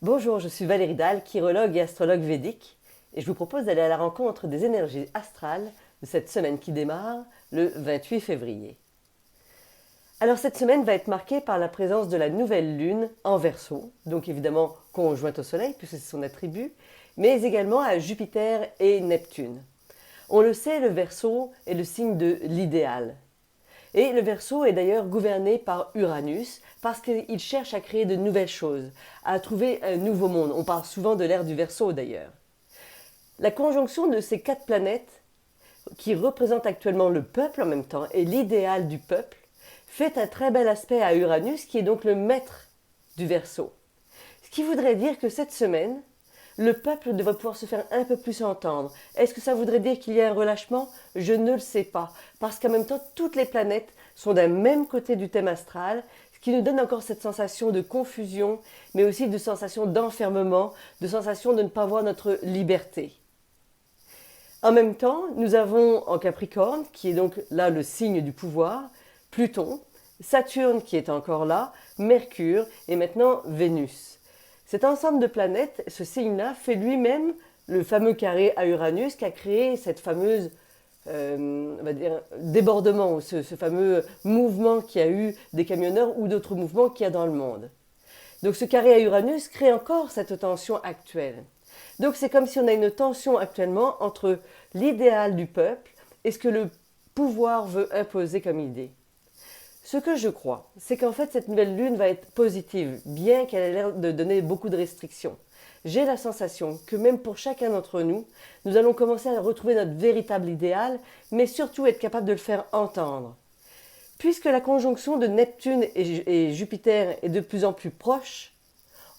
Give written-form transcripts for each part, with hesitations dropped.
Bonjour, je suis Valérie Dalle, chirologue et astrologue védique, et je vous propose d'aller à la rencontre des énergies astrales de cette semaine qui démarre le 28 février. Alors cette semaine va être marquée par la présence de la nouvelle lune en Verseau, donc évidemment conjointe au Soleil puisque c'est son attribut, mais également à Jupiter et Neptune. On le sait, le Verseau est le signe de l'idéal. Et le Verseau est d'ailleurs gouverné par Uranus parce qu'il cherche à créer de nouvelles choses, à trouver un nouveau monde. On parle souvent de l'ère du Verseau d'ailleurs. La conjonction de ces quatre planètes, qui représentent actuellement le peuple en même temps et l'idéal du peuple, fait un très bel aspect à Uranus qui est donc le maître du Verseau. Ce qui voudrait dire que cette semaine, le peuple devrait pouvoir se faire un peu plus entendre. Est-ce que ça voudrait dire qu'il y a un relâchement? Je ne le sais pas. Parce qu'en même temps, toutes les planètes sont d'un même côté du thème astral, ce qui nous donne encore cette sensation de confusion, mais aussi de sensation d'enfermement, de sensation de ne pas voir notre liberté. En même temps, nous avons en Capricorne, qui est donc là le signe du pouvoir, Pluton, Saturne qui est encore là, Mercure et maintenant Vénus. Cet ensemble de planètes, ce signe-là, fait lui-même le fameux carré à Uranus qui a créé cette fameuse on va dire, débordement, ce fameux mouvement qu'il y a eu des camionneurs ou d'autres mouvements qu'il y a dans le monde. Donc ce carré à Uranus crée encore cette tension actuelle. Donc c'est comme si on a une tension actuellement entre l'idéal du peuple et ce que le pouvoir veut imposer comme idée. Ce que je crois, c'est qu'en fait cette nouvelle lune va être positive, bien qu'elle ait l'air de donner beaucoup de restrictions. J'ai la sensation que même pour chacun d'entre nous, nous allons commencer à retrouver notre véritable idéal, mais surtout être capable de le faire entendre. Puisque la conjonction de Neptune et Jupiter est de plus en plus proche,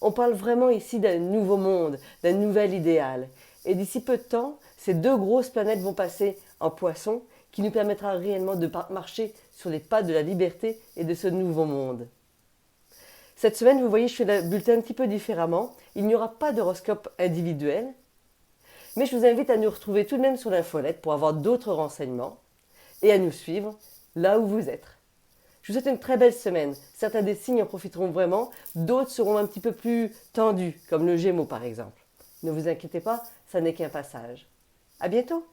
on parle vraiment ici d'un nouveau monde, d'un nouvel idéal. Et d'ici peu de temps, ces deux grosses planètes vont passer en Poisson, qui nous permettra réellement de marcher sur les pas de la liberté et de ce nouveau monde. Cette semaine, vous voyez, je fais le bulletin un petit peu différemment. Il n'y aura pas d'horoscope individuel, mais je vous invite à nous retrouver tout de même sur l'infolette pour avoir d'autres renseignements et à nous suivre là où vous êtes. Je vous souhaite une très belle semaine. Certains des signes en profiteront vraiment, d'autres seront un petit peu plus tendus, comme le Gémeaux par exemple. Ne vous inquiétez pas, ça n'est qu'un passage. À bientôt!